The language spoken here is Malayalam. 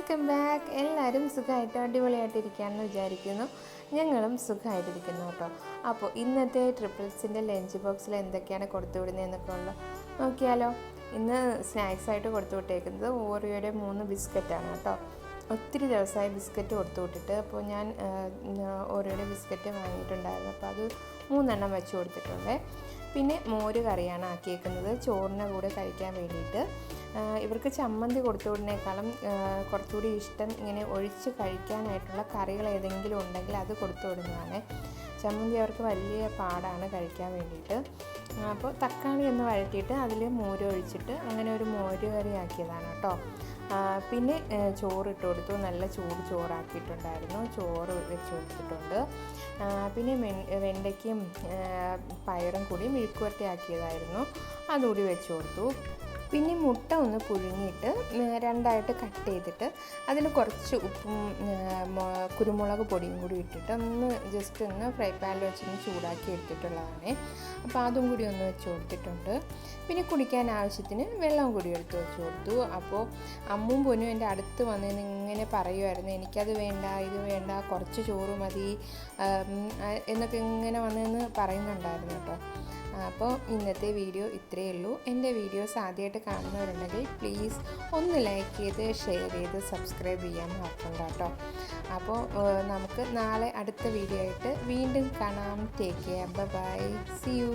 Welcome back. എല്ലാവരും സുഖമായിട്ട് അടിപൊളിയായിട്ടിരിക്കുകയാണെന്ന് വിചാരിക്കുന്നു. ഞങ്ങളും സുഖമായിട്ടിരിക്കുന്നു കേട്ടോ. അപ്പോൾ ഇന്നത്തെ ട്രിപ്പിൾസിൻ്റെ ലഞ്ച് ബോക്സിൽ എന്തൊക്കെയാണ് കൊടുത്തു വിടുന്നതെന്നൊക്കെ ഉള്ള നോക്കിയാലോ. ഇന്ന് സ്നാക്സായിട്ട് കൊടുത്തു വിട്ടേക്കുന്നത് ഓറിയോയുടെ 3 ബിസ്ക്കറ്റാണ് കേട്ടോ. ഒത്തിരി ദിവസമായി ബിസ്ക്കറ്റ് കൊടുത്തു വിട്ടിട്ട്. അപ്പോൾ ഞാൻ ഓറിയോയുടെ ബിസ്ക്കറ്റ് വാങ്ങിയിട്ടുണ്ടായിരുന്നു. അപ്പോൾ അത് 3 വെച്ച് കൊടുത്തിട്ടുണ്ട്. പിന്നെ മോര് കറിയാണ് ആക്കിയേക്കുന്നത് ചോറിൻ്റെ കൂടെ കഴിക്കാൻ വേണ്ടിയിട്ട്. ഇവർക്ക് ചമ്മന്തി കൊടുത്തു വിടുന്നേക്കാളും കുറച്ചുകൂടി ഇഷ്ടം ഇങ്ങനെ ഒഴിച്ച് കഴിക്കാനായിട്ടുള്ള കറികൾ ഏതെങ്കിലും ഉണ്ടെങ്കിൽ അത് കൊടുത്തു വിടുന്നതാണ്. ചമ്മന്തി അവർക്ക് വലിയ പാടാണ് കഴിക്കാൻ വേണ്ടിയിട്ട്. അപ്പോൾ തക്കാളി ഒന്ന് വഴറ്റിയിട്ട് അതിൽ മോര് ഒഴിച്ചിട്ട് അങ്ങനെ ഒരു മോര് കറി ആക്കിയതാണ് കേട്ടോ. പിന്നെ ചോറിട്ട് കൊടുത്തു. നല്ല ചൂട് ചോറാക്കിയിട്ടുണ്ടായിരുന്നു. ചോറ് വെച്ച് കൊടുത്തിട്ടുണ്ട്. പിന്നെ വെണ്ടയ്ക്കും പയറും കൂടി മെഴുക്കുവരട്ടി ആക്കിയതായിരുന്നു, അതുകൂടി വെച്ച് കൊടുത്തു. പിന്നെ മുട്ട ഒന്ന് പുഴുങ്ങിയിട്ട് 2ആയിട്ട് കട്ട് ചെയ്തിട്ട് അതിൽ കുറച്ച് ഉപ്പും കുരുമുളക് പൊടിയും കൂടി ഇട്ടിട്ട് ജസ്റ്റ് ഒന്ന് ഫ്രൈ പാനിൽ വെച്ചൊന്ന് ചൂടാക്കി എടുത്തിട്ടുള്ളതാണ്. അപ്പോൾ അതും കൂടി ഒന്ന് വെച്ച് കൊടുത്തിട്ടുണ്ട്. പിന്നെ കുടിക്കാൻ ആവശ്യത്തിന് വെള്ളം കൂടി എടുത്ത് വെച്ച് കൊടുത്തു. അപ്പോൾ അമ്മും പൊന്നും എൻ്റെ അടുത്ത് വന്നതിന് ഇങ്ങനെ പറയുമായിരുന്നു, എനിക്കത് വേണ്ട, ഇത് വേണ്ട, കുറച്ച് ചോറ് മതി എന്നൊക്കെ ഇങ്ങനെ വന്നതെന്ന് പറയുന്നുണ്ടായിരുന്നു കേട്ടോ. അപ്പോൾ ഇന്നത്തെ വീഡിയോ ഇത്രയേ ഉള്ളൂ. എൻ്റെ വീഡിയോസ് ആദ്യമായിട്ട് കാണുന്നവരുണ്ടെങ്കിൽ പ്ലീസ് ഒന്ന് ലൈക്ക് ചെയ്ത് ഷെയർ ചെയ്ത് സബ്സ്ക്രൈബ് ചെയ്യാൻ മറക്കണ്ട കേട്ടോ. അപ്പോൾ നമുക്ക് നാളെ അടുത്ത വീഡിയോ ആയിട്ട് വീണ്ടും കാണാം. Take care, bye, see U.